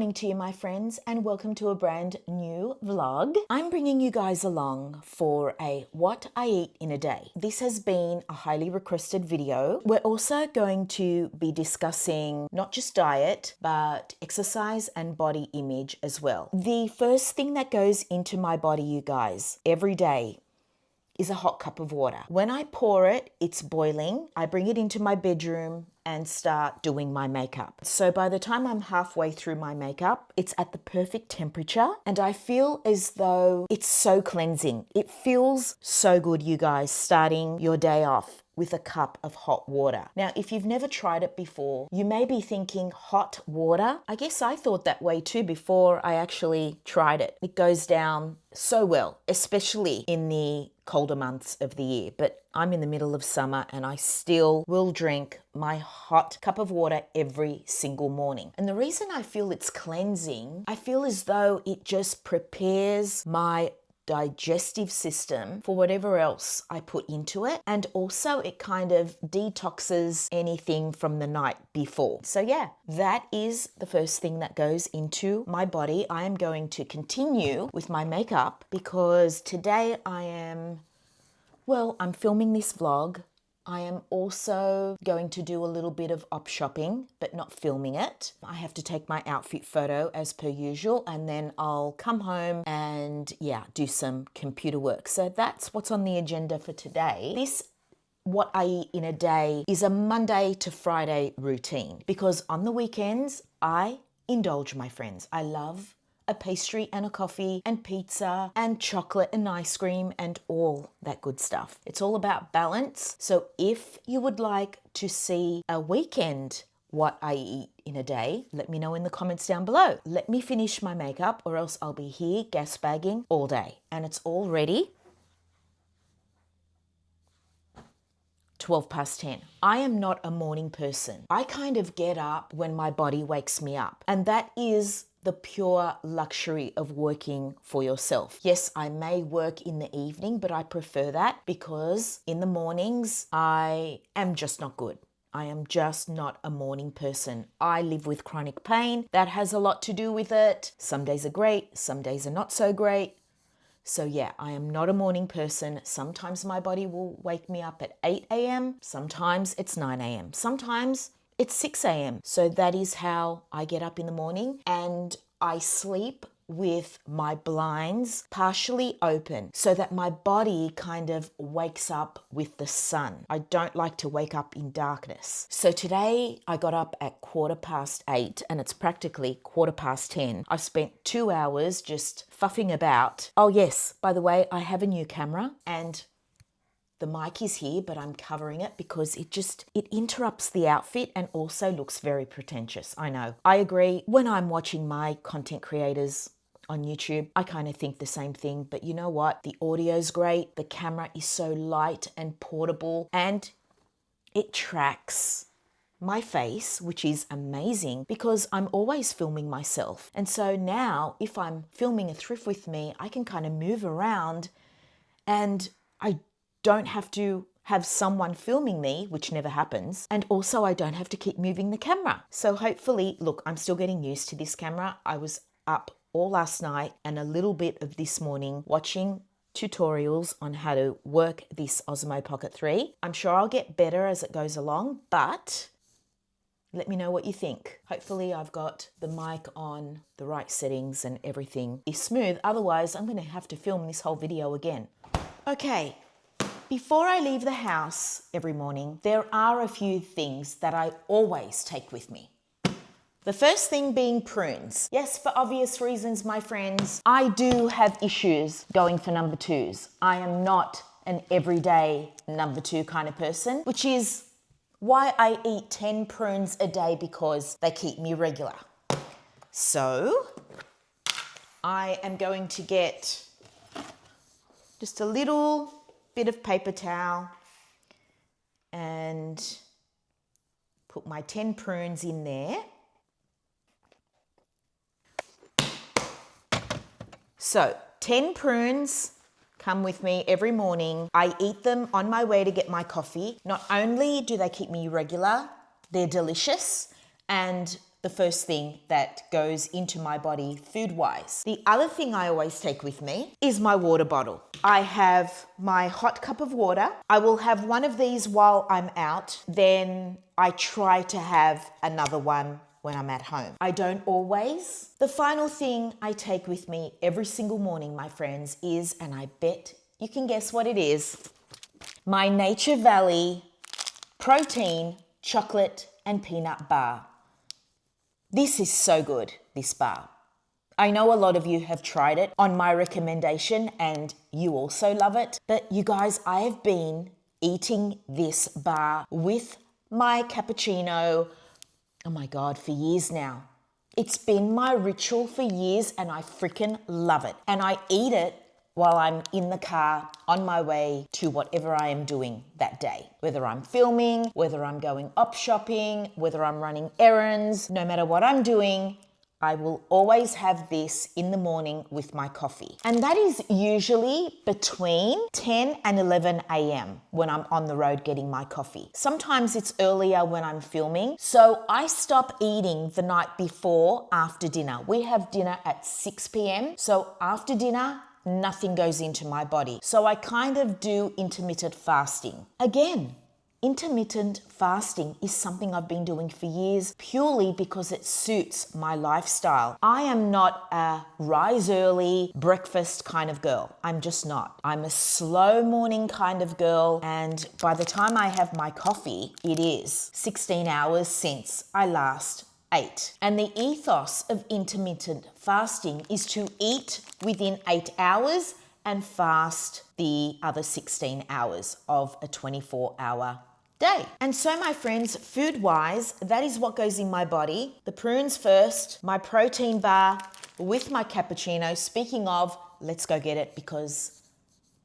morning to you, my friends, and welcome to a brand new vlog. I'm bringing you guys along for a what I eat in a day. This has been a highly requested video. We're also going to be discussing not just diet, but exercise and body image as well. The first thing that goes into my body, you guys, every day is a hot cup of water. When I pour it, it's boiling. I bring it into my bedroom and start doing my makeup. So by the time I'm halfway through my makeup, it's at the perfect temperature and I feel as though it's so cleansing. It feels so good, you guys, starting your day off with a cup of hot water. Now, if you've never tried it before, you may be thinking hot water. I guess I thought that way too before I actually tried it. It goes down so well, especially in the colder months of the year. But I'm in the middle of summer and I still will drink my hot cup of water every single morning. And the reason I feel it's cleansing, I feel as though it just prepares my digestive system for whatever else I put into it, and also it kind of detoxes anything from the night before. So yeah, that is the first thing that goes into my body. I am going to continue with my makeup because today I'm filming this vlog. I am also going to do a little bit of op shopping, but not filming it. I have to take my outfit photo as per usual, and then I'll come home and do some computer work. So that's what's on the agenda for today. This what I eat in a day is a Monday to Friday routine because on the weekends I indulge, my friends. I love a pastry and a coffee and pizza and chocolate and ice cream and all that good stuff. It's all about balance. So if you would like to see a weekend what I eat in a day, let me know in the comments down below. Let me finish my makeup or else I'll be here gas bagging all day. And it's already 10:12. I am not a morning person. I kind of get up when my body wakes me up, and that is the pure luxury of working for yourself. Yes, I may work in the evening, but I prefer that because in the mornings, I am just not good. I am just not a morning person. I live with chronic pain. That has a lot to do with it. Some days are great, some days are not so great. So yeah, I am not a morning person. Sometimes my body will wake me up at 8 a.m. Sometimes it's 9 a.m. Sometimes it's 6 a.m. So that is how I get up in the morning, and I sleep with my blinds partially open so that my body kind of wakes up with the sun. I don't like to wake up in darkness. So today I got up at 8:15 and it's practically 10:15. I spent 2 hours just fuffing about. Oh yes, by the way, I have a new camera and the mic is here, but I'm covering it because it interrupts the outfit and also looks very pretentious. I know. I agree. When I'm watching my content creators on YouTube, I kind of think the same thing, but you know what? The audio's great. The camera is so light and portable and it tracks my face, which is amazing because I'm always filming myself. And so now if I'm filming a thrift with me, I can kind of move around and I don't have to have someone filming me, which never happens. And also I don't have to keep moving the camera. So hopefully, look, I'm still getting used to this camera. I was up all last night and a little bit of this morning watching tutorials on how to work this Osmo Pocket 3. I'm sure I'll get better as it goes along, but let me know what you think. Hopefully I've got the mic on the right settings and everything is smooth. Otherwise, I'm going to have to film this whole video again. Okay. Before I leave the house every morning, there are a few things that I always take with me. The first thing being prunes. Yes, for obvious reasons, my friends, I do have issues going for number twos. I am not an everyday number two kind of person, which is why I eat 10 prunes a day because they keep me regular. So I am going to get just a little bit of paper towel and put my 10 prunes in there. So 10 prunes come with me every morning. I eat them on my way to get my coffee. Not only do they keep me regular, they're delicious and the first thing that goes into my body food-wise. The other thing I always take with me is my water bottle. I have my hot cup of water. I will have one of these while I'm out. Then I try to have another one when I'm at home. I don't always. The final thing I take with me every single morning, my friends, is, and I bet you can guess what it is, my Nature Valley protein, chocolate and peanut bar. This is so good, this bar. I know a lot of you have tried it on my recommendation and you also love it. But you guys, I have been eating this bar with my cappuccino, oh my God, for years now. It's been my ritual for years and I freaking love it. And I eat it while I'm in the car on my way to whatever I am doing that day. Whether I'm filming, whether I'm going up shopping, whether I'm running errands, no matter what I'm doing, I will always have this in the morning with my coffee. And that is usually between 10 and 11 a.m. when I'm on the road getting my coffee. Sometimes it's earlier when I'm filming. So I stop eating the night before after dinner. We have dinner at 6 p.m. So after dinner, nothing goes into my body. So I kind of do intermittent fasting. Again, intermittent fasting is something I've been doing for years purely because it suits my lifestyle. I am not a rise early breakfast kind of girl. I'm just not. I'm a slow morning kind of girl, and by the time I have my coffee, it is 16 hours since I last ate. And the ethos of intermittent fasting is to eat within 8 hours and fast the other 16 hours of a 24-hour day. And so my friends, food-wise, that is what goes in my body. The prunes first, my protein bar with my cappuccino. Speaking of, let's go get it because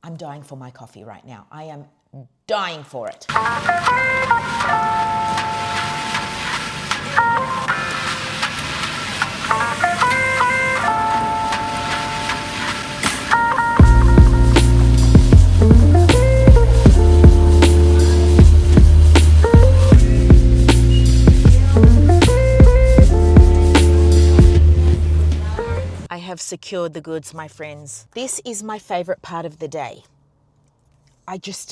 I'm dying for my coffee right now. I am dying for it. I have secured the goods, my friends. This is my favorite part of the day.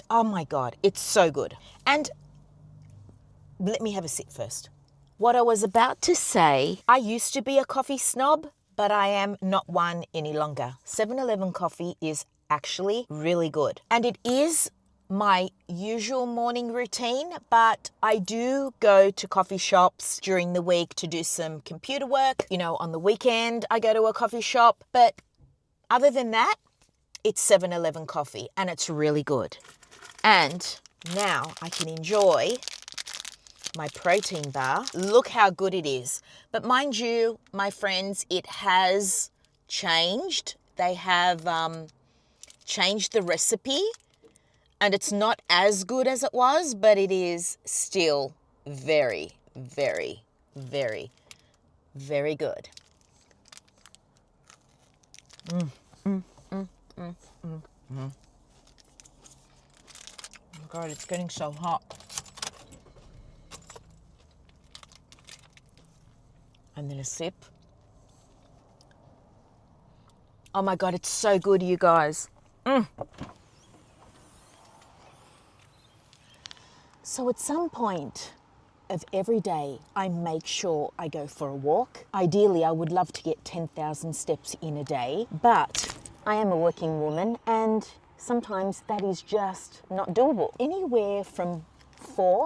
Oh my God, it's so good. And let me have a sip first. What I was about to say, I used to be a coffee snob, but I am not one any longer. 7-Eleven coffee is actually really good. And it is my usual morning routine, but I do go to coffee shops during the week to do some computer work. You know, on the weekend, I go to a coffee shop. But other than that, it's 7-Eleven coffee and it's really good. And now I can enjoy my protein bar. Look how good it is. But mind you, my friends, it has changed. They have changed the recipe and it's not as good as it was, but it is still very, very, very, very good. Oh my God, it's getting so hot. And then a sip. Oh my God, it's so good, you guys. So at some point of every day, I make sure I go for a walk. Ideally, I would love to get 10,000 steps in a day, but I am a working woman and sometimes that is just not doable. Anywhere from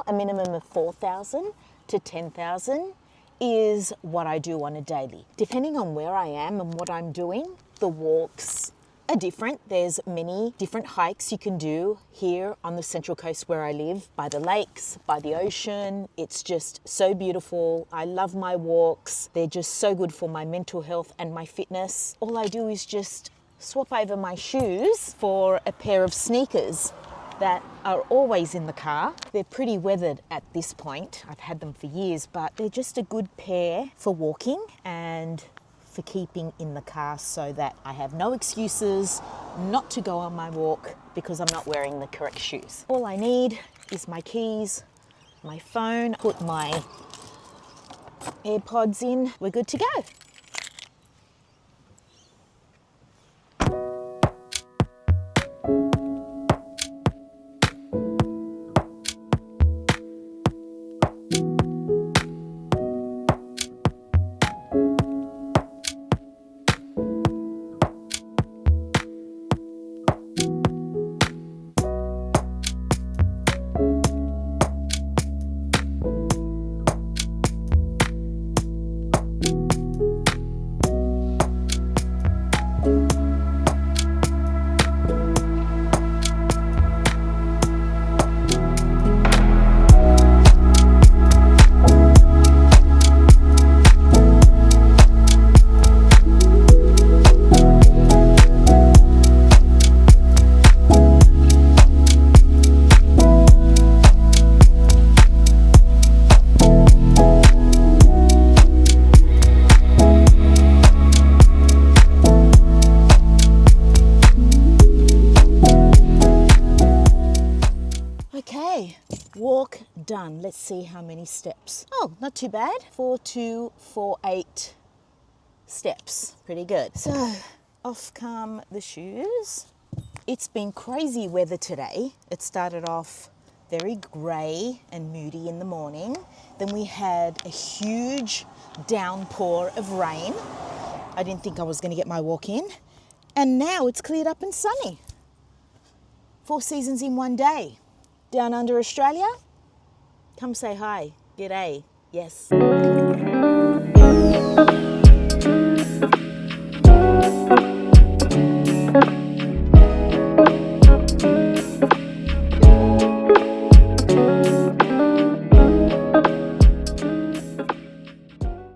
a minimum of 4,000 to 10,000 is what I do on a daily. Depending on where I am and what I'm doing, the walks are different. There's many different hikes you can do here on the Central Coast where I live, by the lakes, by the ocean. It's just so beautiful. I love my walks. They're just so good for my mental health and my fitness. All I do is just swap over my shoes for a pair of sneakers that are always in the car. They're pretty weathered at this point. I've had them for years, but they're just a good pair for walking and for keeping in the car so that I have no excuses not to go on my walk because I'm not wearing the correct shoes. All I need is my keys, my phone, put my AirPods in, we're good to go. Okay, walk done. Let's see how many steps. Oh, not too bad. 4248 steps. Pretty good. So off come the shoes. It's been crazy weather today. It started off very grey and moody in the morning. Then we had a huge downpour of rain. I didn't think I was going to get my walk in. And now it's cleared up and sunny. 4 seasons in one day. Down under Australia? Come say hi. G'day. Yes.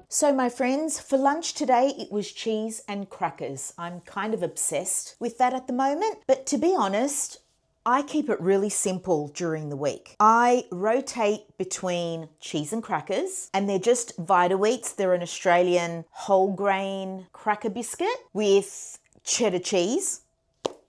So my friends, for lunch today it was cheese and crackers. I'm kind of obsessed with that at the moment, but to be honest, I keep it really simple during the week. I rotate between cheese and crackers, and they're just Vita Wheats. They're an Australian whole grain cracker biscuit with cheddar cheese.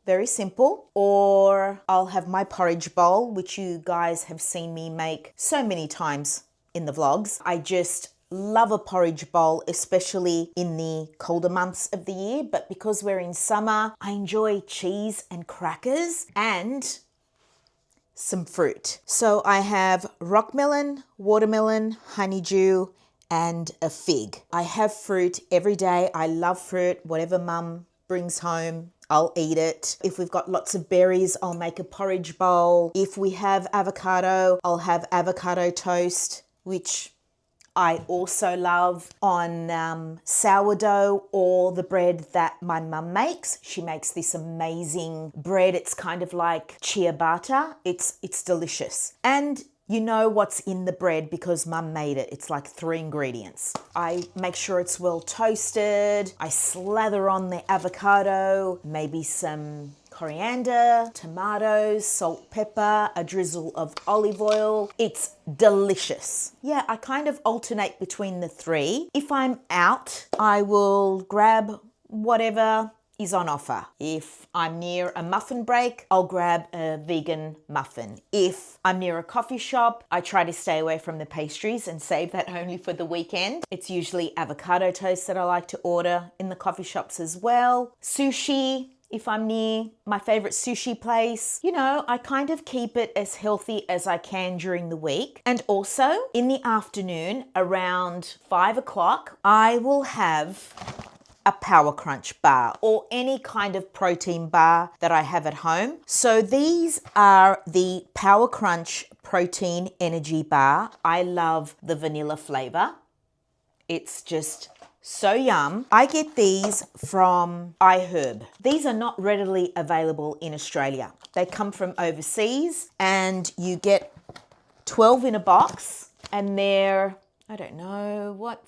Very simple. Or I'll have my porridge bowl, which you guys have seen me make so many times in the vlogs. I just love a porridge bowl, especially in the colder months of the year. But because we're in summer, I enjoy cheese and crackers and some fruit. So I have rock melon, watermelon, honeydew, and a fig. I have fruit every day. I love fruit. Whatever mum brings home, I'll eat it. If we've got lots of berries, I'll make a porridge bowl. If we have avocado, I'll have avocado toast, which I also love on sourdough or the bread that my mum makes. She makes this amazing bread. It's kind of like ciabatta. It's delicious. And you know what's in the bread because mum made it. It's like 3 ingredients. I make sure it's well toasted. I slather on the avocado, maybe some coriander, tomatoes, salt, pepper, a drizzle of olive oil. It's delicious. Yeah, I kind of alternate between the 3. If I'm out, I will grab whatever is on offer. If I'm near a muffin break, I'll grab a vegan muffin. If I'm near a coffee shop, I try to stay away from the pastries and save that only for the weekend. It's usually avocado toast that I like to order in the coffee shops as well. Sushi, if I'm near my favorite sushi place. You know, I kind of keep it as healthy as I can during the week. And also in the afternoon around 5 o'clock, I will have a Power Crunch bar or any kind of protein bar that I have at home. So these are the Power Crunch Protein Energy Bar. I love the vanilla flavor. It's just so yum. I get these from iHerb. These are not readily available in Australia. They come from overseas and you get 12 in a box and they're, I don't know, what,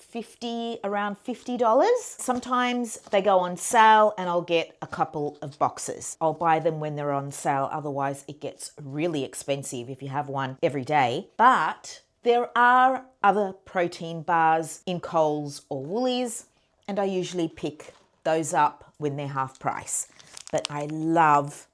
around $50. Sometimes they go on sale and I'll get a couple of boxes. I'll buy them when they're on sale. Otherwise it gets really expensive if you have one every day. But there are other protein bars in Coles or Woolies, and I usually pick those up when they're half price. but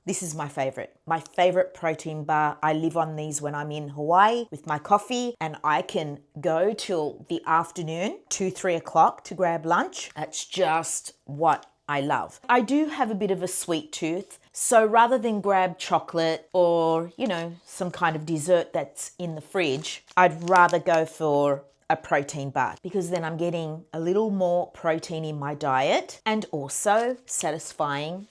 this is my favorite protein bar. I live on these when I'm in Hawaii with my coffee, and I can go till the afternoon, 2-3 o'clock to grab lunch. That's just what I love. I do have a bit of a sweet tooth, so rather than grab chocolate or, some kind of dessert that's in the fridge, I'd rather go for a protein bar, because then I'm getting a little more protein in my diet and also satisfying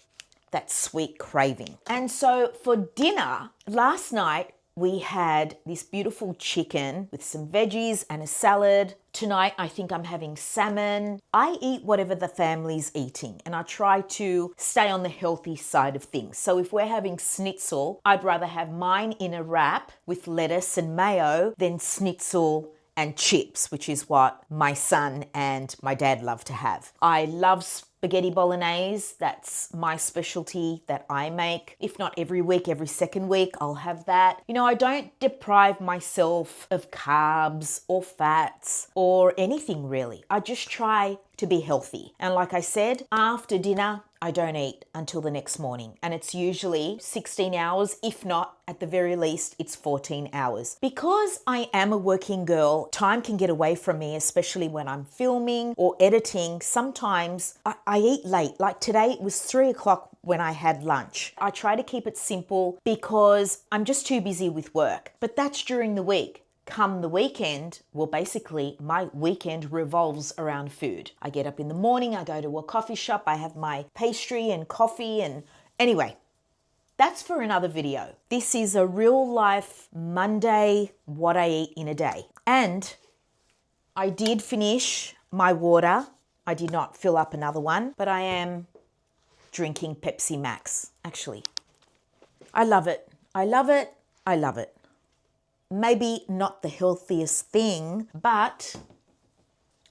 that sweet craving. And so for dinner, last night we had this beautiful chicken with some veggies and a salad. Tonight I think I'm having salmon. I eat whatever the family's eating, and I try to stay on the healthy side of things. So if we're having schnitzel, I'd rather have mine in a wrap with lettuce and mayo than schnitzel and chips, which is what my son and my dad love to have. I love spaghetti bolognese. That's my specialty that I make. If not every week, every second week, I'll have that. I don't deprive myself of carbs or fats or anything really. I just try to be healthy. And like I said, after dinner, I don't eat until the next morning. And it's usually 16 hours. If not, at the very least, it's 14 hours. Because I am a working girl, time can get away from me, especially when I'm filming or editing. Sometimes I eat late. Like today, it was 3 o'clock when I had lunch. I try to keep it simple because I'm just too busy with work. But that's during the week. Come the weekend, well, basically my weekend revolves around food. I get up in the morning, I go to a coffee shop, I have my pastry and coffee, and anyway, that's for another video. This is a real life Monday, what I eat in a day. And I did finish my water. I did not fill up another one, but I am drinking Pepsi Max, actually. I love it. I love it. I love it. Maybe not the healthiest thing, but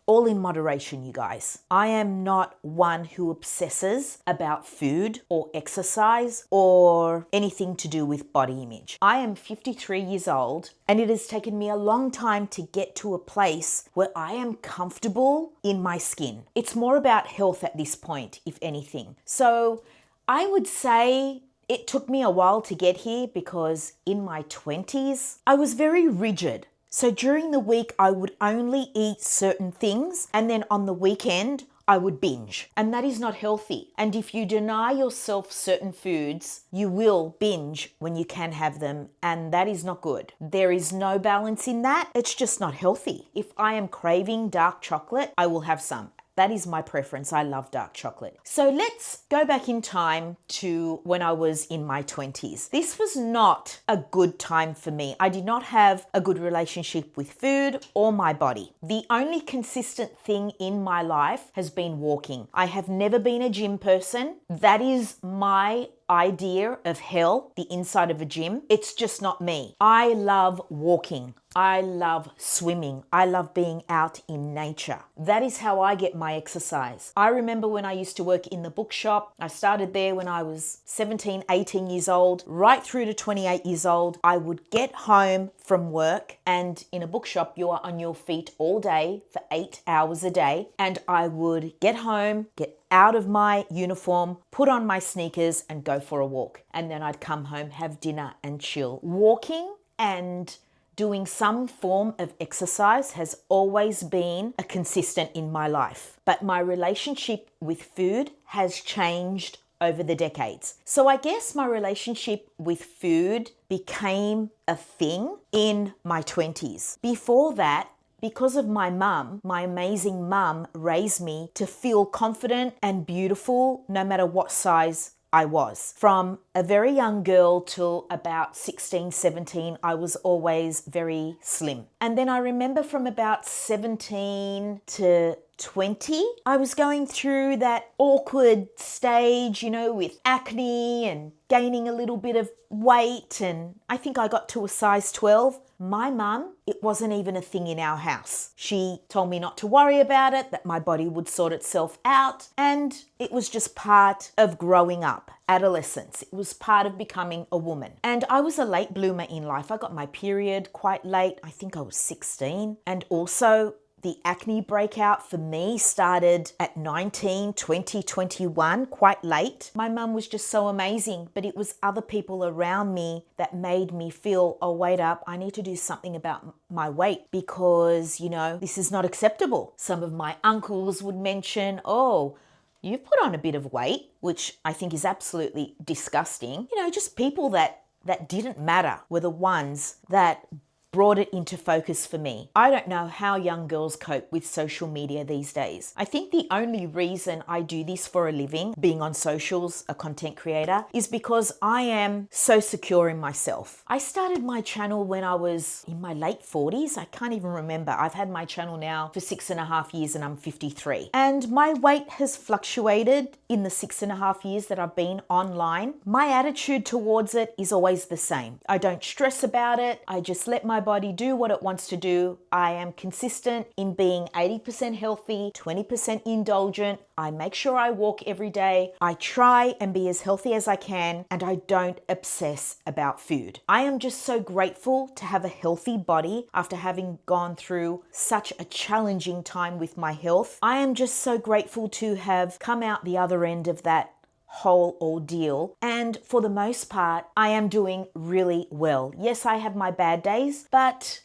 all in moderation, you guys. I am not one who obsesses about food or exercise or anything to do with body image. I am 53 years old, and it has taken me a long time to get to a place where I am comfortable in my skin. It's more about health at this point, if anything. So I would say it took me a while to get here because in my 20s, I was very rigid. So during the week, I would only eat certain things, and then on the weekend, I would binge. And that is not healthy. And if you deny yourself certain foods, you will binge when you can have them, and that is not good. There is no balance in that. It's just not healthy. If I am craving dark chocolate, I will have some. That is my preference. I love dark chocolate. So let's go back in time to when I was in my 20s. This was not a good time for me. I did not have a good relationship with food or my body. The only consistent thing in my life has been walking. I have never been a gym person. That is my idea of hell, the inside of a gym. It's just not me. I love walking. I love swimming. I love being out in nature. That is how I get my exercise. I remember when I used to work in the bookshop. I started there when I was 17, 18 years old, right through to 28 years old. I would get home from work, and in a bookshop, you are on your feet all day for 8 hours a day. And I would get home, get out of my uniform, put on my sneakers and go for a walk. And then I'd come home, have dinner and chill. Walking and doing some form of exercise has always been a consistent in my life. But my relationship with food has changed over the decades. So I guess my relationship with food became a thing in my 20s. Before that, because of my mum, my amazing mum raised me to feel confident and beautiful no matter what size I was. From a very young girl till about 16, 17, I was always very slim. And then I remember from about 17 to 20, I was going through that awkward stage, with acne and gaining a little bit of weight, and I think I got to a size 12. My mum, it wasn't even a thing in our house. She told me not to worry about it, that my body would sort itself out, and it was just part of growing up, adolescence. It was part of becoming a woman. And I was a late bloomer in life. I got my period quite late. I think I was 16. And also, The acne breakout for me started at 19, 20, 21, quite late. My mum was just so amazing, but it was other people around me that made me feel, oh, wait up, I need to do something about my weight because, this is not acceptable. Some of my uncles would mention, oh, you've put on a bit of weight, which I think is absolutely disgusting. Just people that didn't matter were the ones that brought it into focus for me. I don't know how young girls cope with social media these days. I think the only reason I do this for a living, being on socials, a content creator, is because I am so secure in myself. I started my channel when I was in my late 40s. I can't even remember. I've had my channel now for 6.5 years and I'm 53. And my weight has fluctuated in the 6.5 years that I've been online. My attitude towards it is always the same. I don't stress about it. I just let my body do what it wants to do. I am consistent in being 80% healthy, 20% indulgent. I make sure I walk every day. I try and be as healthy as I can, and I don't obsess about food. I am just so grateful to have a healthy body after having gone through such a challenging time with my health. I am just so grateful to have come out the other end of that whole ordeal, and for the most part I am doing really well. Yes, I have my bad days, but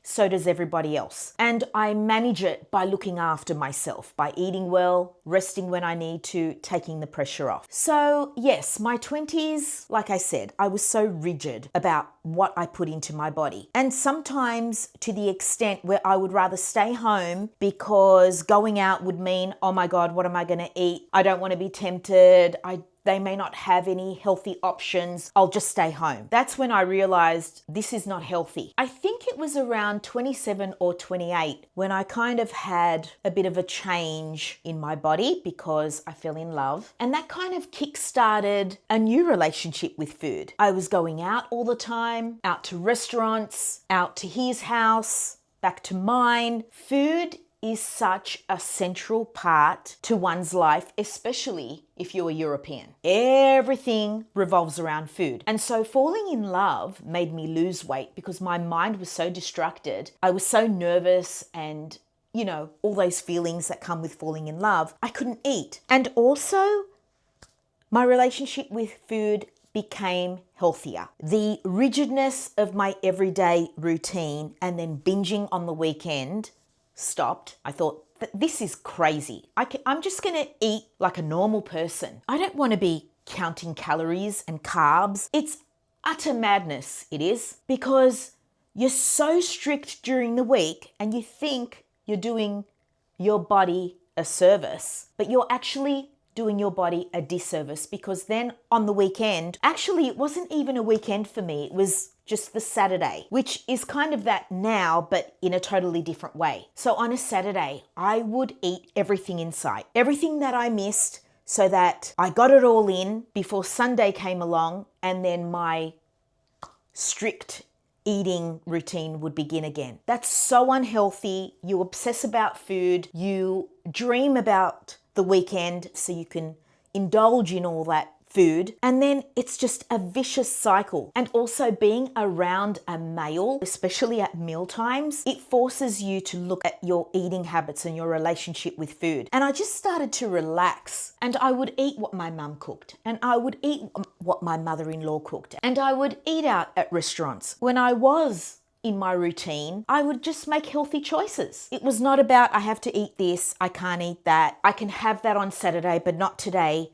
so does everybody else, and I manage it by looking after myself, by eating well, resting when I need to, taking the pressure off. So yes, my 20s, like I said, I was so rigid about what I put into my body, and sometimes to the extent where I would rather stay home because going out would mean, oh my God, what am I going to eat? I don't want to be tempted. They may not have any healthy options. I'll just stay home. That's when I realized this is not healthy. I think it was around 27 or 28 when I kind of had a bit of a change in my body because I fell in love. And that kind of kick-started a new relationship with food. I was going out all the time, out to restaurants, out to his house, back to mine. Food is such a central part to one's life, especially if you're a European. Everything revolves around food. And so falling in love made me lose weight because my mind was so distracted. I was so nervous and, all those feelings that come with falling in love. I couldn't eat. And also, my relationship with food became healthier. The rigidness of my everyday routine and then binging on the weekend stopped. I thought, this is crazy. I'm just going to eat like a normal person. I don't want to be counting calories and carbs. It's utter madness, it is, because you're so strict during the week and you think you're doing your body a service, but you're actually doing your body a disservice because then on the weekend, actually it wasn't even a weekend for me, it was just the Saturday, which is kind of that now, but in a totally different way. So on a Saturday, I would eat everything in sight, everything that I missed, so that I got it all in before Sunday came along, and then my strict eating routine would begin again. That's so unhealthy. You obsess about food, you dream about the weekend so you can indulge in all that food, and then it's just a vicious cycle. And also being around a male, especially at meal times, it forces you to look at your eating habits and your relationship with food. And I just started to relax, and I would eat what my mum cooked, and I would eat what my mother-in-law cooked, and I would eat out at restaurants. When I was in my routine, I would just make healthy choices. It was not about I have to eat this, I can't eat that, I can have that on Saturday but not today.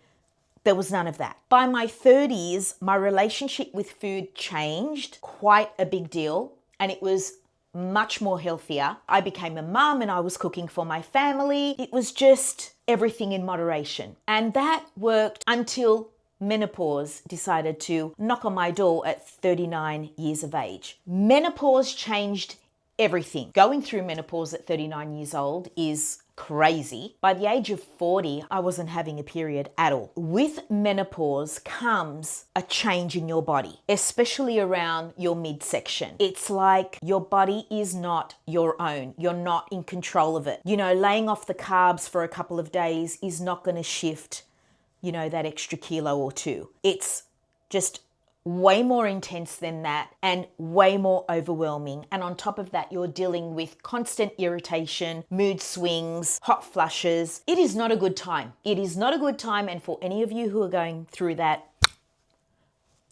There was none of that. By my 30s, my relationship with food changed quite a big deal, and it was much more healthier. I became a mum and I was cooking for my family. It was just everything in moderation. And that worked until menopause decided to knock on my door at 39 years of age. Menopause changed everything. Going through menopause at 39 years old is crazy. By the age of 40, I wasn't having a period at all. With menopause comes a change in your body, especially around your midsection. It's like your body is not your own. You're not in control of it. Laying off the carbs for a couple of days is not going to shift, that extra kilo or two. It's just way more intense than that and way more overwhelming. And on top of that, you're dealing with constant irritation, mood swings, hot flushes. It is not a good time. It is not a good time. And for any of you who are going through that,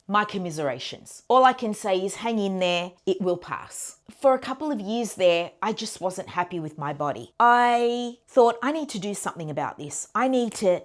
my commiserations. All I can say is hang in there, it will pass. For a couple of years there, I just wasn't happy with my body. I thought I need to do something about this. I need to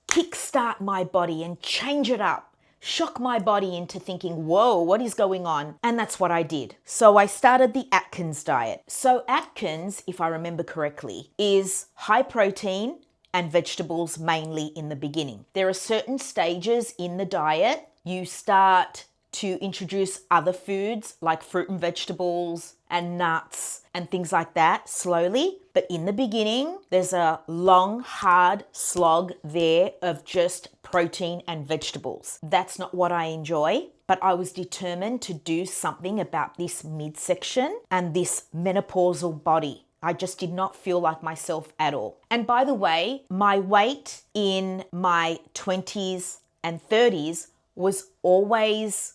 kickstart my body and change it up. Shock my body into thinking, whoa, what is going on? And that's what I did. So I started the Atkins diet. So Atkins, if I remember correctly, is high protein and vegetables mainly in the beginning. There are certain stages in the diet. You start to introduce other foods like fruit and vegetables and nuts and things like that slowly. But in the beginning, there's a long, hard slog there of just protein and vegetables. That's not what I enjoy, but I was determined to do something about this midsection and this menopausal body. I just did not feel like myself at all. And by the way, my weight in my 20s and 30s was always,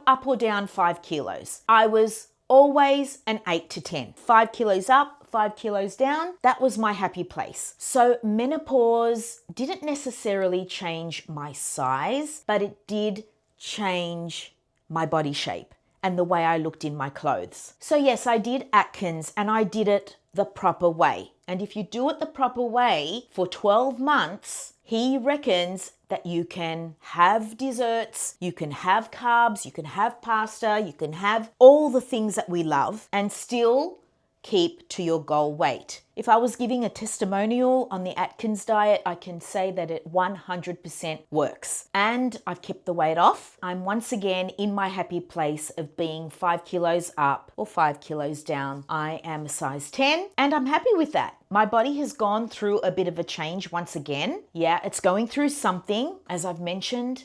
up or down 5 kilos. I was always an 8 to 10. 5 kilos up, 5 kilos down. That was my happy place. So menopause didn't necessarily change my size, but it did change my body shape and the way I looked in my clothes. So yes, I did Atkins and I did it the proper way. And if you do it the proper way for 12 months, he reckons that you can have desserts, you can have carbs, you can have pasta, you can have all the things that we love and still keep to your goal weight. If I was giving a testimonial on the Atkins diet, I can say that it 100% works. And I've kept the weight off. I'm once again in my happy place of being 5 kilos up or 5 kilos down. I am a size 10 and I'm happy with that. My body has gone through a bit of a change once again. Yeah, it's going through something. As I've mentioned,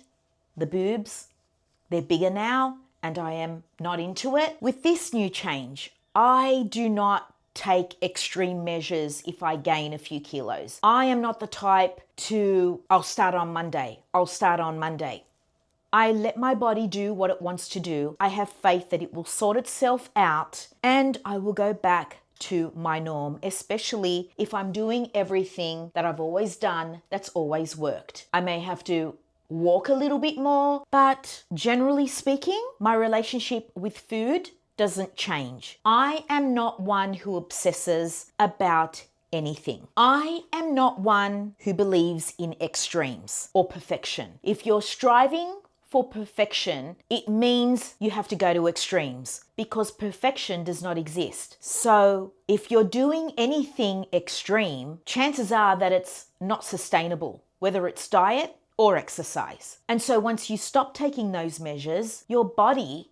the boobs, they're bigger now and I am not into it. With this new change, I do not take extreme measures if I gain a few kilos. I am not the type to, I'll start on Monday. I let my body do what it wants to do. I have faith that it will sort itself out and I will go back to my norm, especially if I'm doing everything that I've always done that's always worked. I may have to walk a little bit more, but generally speaking, my relationship with food doesn't change. I am not one who obsesses about anything. I am not one who believes in extremes or perfection. If you're striving for perfection, it means you have to go to extremes because perfection does not exist. So if you're doing anything extreme, chances are that it's not sustainable, whether it's diet or exercise. And so once you stop taking those measures, your body,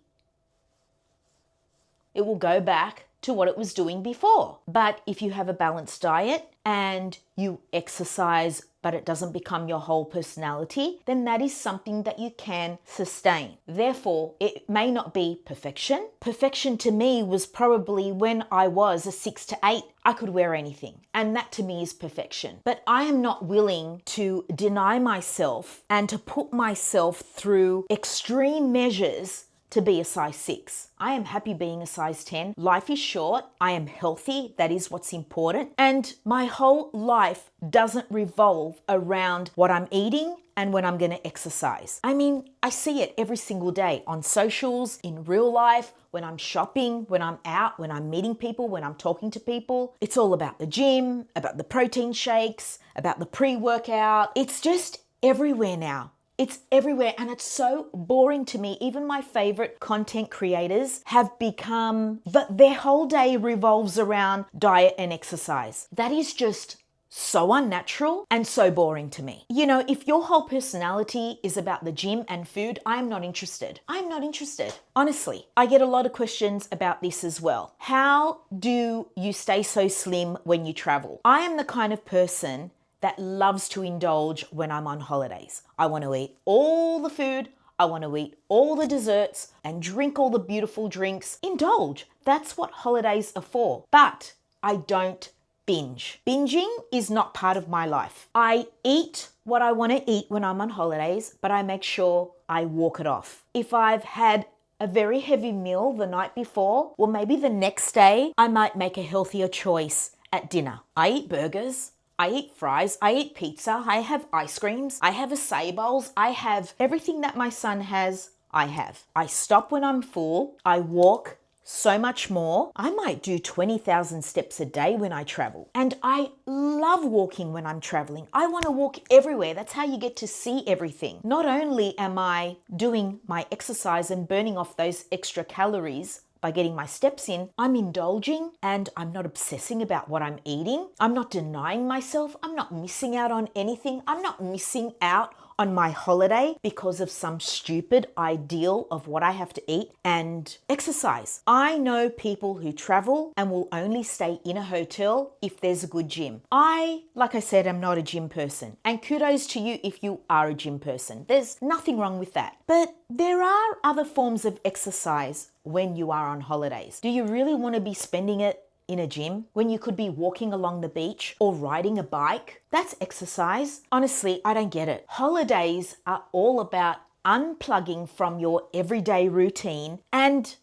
it will go back to what it was doing before. But if you have a balanced diet and you exercise, but it doesn't become your whole personality, then that is something that you can sustain. Therefore, it may not be perfection. Perfection to me was probably when I was a 6 to 8. I could wear anything. And that to me is perfection. But I am not willing to deny myself and to put myself through extreme measures to be a size 6. I am happy being a size 10. Life is short. I am healthy. That is what's important. And my whole life doesn't revolve around what I'm eating and when I'm going to exercise. I mean, I see it every single day on socials, in real life, when I'm shopping, when I'm out, when I'm meeting people, when I'm talking to people. It's all about the gym, about the protein shakes, about the pre-workout. It's just everywhere now. It's everywhere and it's so boring to me. Even my favorite content creators have become, but their whole day revolves around diet and exercise. That is just so unnatural and so boring to me. You know, if your whole personality is about the gym and food, I'm not interested. I'm not interested. Honestly, I get a lot of questions about this as well. How do you stay so slim when you travel? I am the kind of person that loves to indulge when I'm on holidays. I want to eat all the food, I want to eat all the desserts and drink all the beautiful drinks. Indulge. That's what holidays are for. But I don't binge. Binging is not part of my life. I eat what I want to eat when I'm on holidays, but I make sure I walk it off. If I've had a very heavy meal the night before, well, maybe the next day I might make a healthier choice at dinner. I eat burgers, I eat fries, I eat pizza, I have ice creams, I have acai bowls, I have everything that my son has, I have. I stop when I'm full, I walk so much more. I might do 20,000 steps a day when I travel. And I love walking when I'm traveling. I want to walk everywhere. That's how you get to see everything. Not only am I doing my exercise and burning off those extra calories by getting my steps in, I'm indulging and I'm not obsessing about what I'm eating. I'm not denying myself. I'm not missing out on anything. I'm not missing out on my holiday because of some stupid ideal of what I have to eat and exercise. I know people who travel and will only stay in a hotel if there's a good gym. Like I said, am not a gym person. And kudos to you if you are a gym person. There's nothing wrong with that. But there are other forms of exercise when you are on holidays. Do you really want to be spending it in a gym when you could be walking along the beach or riding a bike? That's exercise. Honestly, I don't get it. Holidays are all about unplugging from your everyday routine and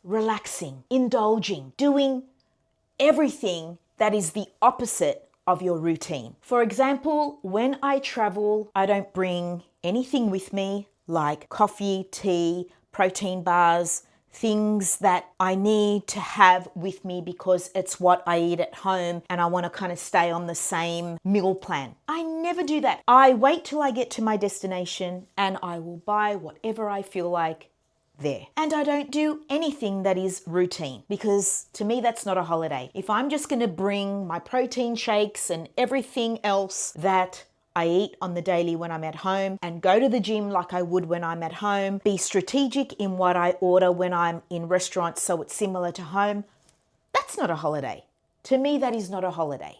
relaxing, indulging, doing everything that is the opposite of your routine. For example, when I travel, I don't bring anything with me like coffee, tea, protein bars, things that I need to have with me because it's what I eat at home and I want to kind of stay on the same meal plan. I never do that. I wait till I get to my destination and I will buy whatever I feel like there. And I don't do anything that is routine because to me that's not a holiday. If I'm just going to bring my protein shakes and everything else that I eat on the daily when I'm at home and go to the gym like I would when I'm at home, be strategic in what I order when I'm in restaurants so it's similar to home, that's not a holiday. To me, that is not a holiday.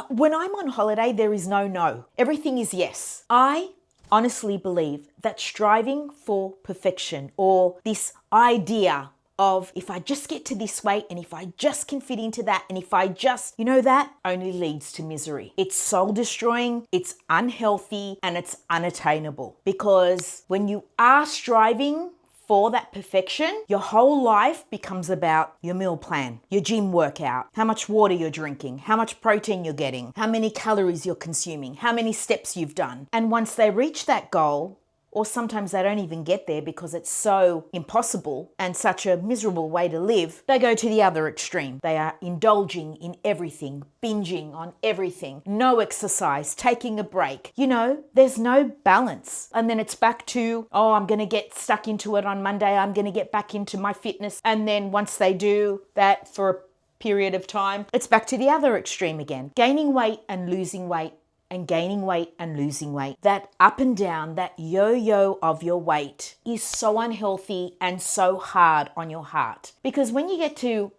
When I'm on holiday, there is no. Everything is yes. I honestly believe that striving for perfection or this idea of if I just get to this weight and if I just can fit into that and if I just, that only leads to misery. It's soul destroying, it's unhealthy, and it's unattainable. Because when you are striving for that perfection, your whole life becomes about your meal plan, your gym workout, how much water you're drinking, how much protein you're getting, how many calories you're consuming, how many steps you've done. And once they reach that goal, or sometimes they don't even get there because it's so impossible and such a miserable way to live, they go to the other extreme. They are indulging in everything, binging on everything, no exercise, taking a break. There's no balance. And then it's back to, I'm going to get stuck into it on Monday. I'm going to get back into my fitness. And then once they do that for a period of time, it's back to the other extreme again. Gaining weight and losing weight and gaining weight and losing weight. That up and down, that yo-yo of your weight is so unhealthy and so hard on your heart. Because when you get to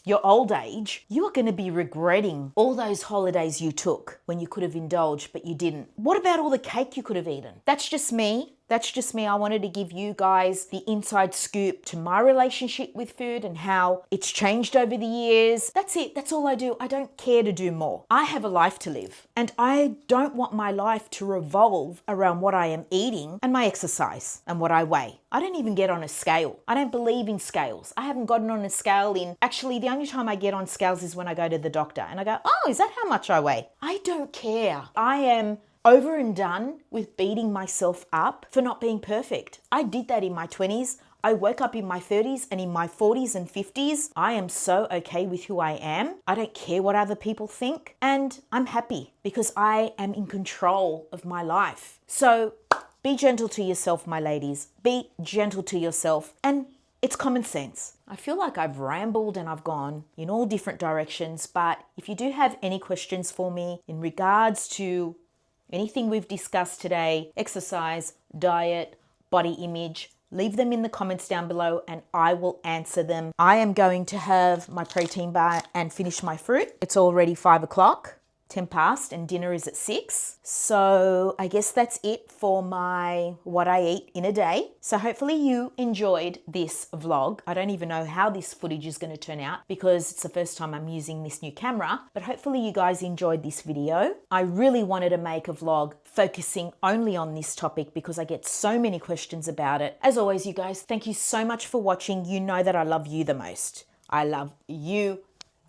your old age, you are going to be regretting all those holidays you took when you could have indulged, but you didn't. What about all the cake you could have eaten? That's just me. I wanted to give you guys the inside scoop to my relationship with food and how it's changed over the years. That's it. That's all I do. I don't care to do more. I have a life to live and I don't want my life to revolve around what I am eating and my exercise and what I weigh. I don't even get on a scale. I don't believe in scales. I haven't gotten on a scale actually the only time I get on scales is when I go to the doctor and I go, is that how much I weigh? I don't care. I am over and done with beating myself up for not being perfect. I did that in my 20s. I woke up in my 30s and in my 40s and 50s. I am so okay with who I am. I don't care what other people think. And I'm happy because I am in control of my life. So be gentle to yourself, my ladies. Be gentle to yourself. And it's common sense. I feel like I've rambled and I've gone in all different directions. But if you do have any questions for me in regards to anything we've discussed today, exercise, diet, body image, leave them in the comments down below and I will answer them. I am going to have my protein bar and finish my fruit. It's already 5 o'clock 10 past and dinner is at 6. So I guess that's it for my what I eat in a day. So hopefully you enjoyed this vlog. I don't even know how this footage is going to turn out because it's the first time I'm using this new camera, but hopefully you guys enjoyed this video. I really wanted to make a vlog focusing only on this topic because I get so many questions about it. As always, you guys, thank you so much for watching. You know that I love you the most. I love you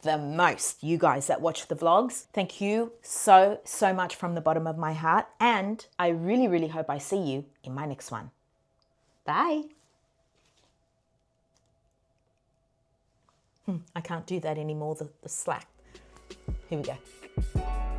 the most, you guys that watch the vlogs. Thank you so much from the bottom of my heart, and I really hope I see you in my next one. Bye. I can't do that anymore, the slack. Here we go.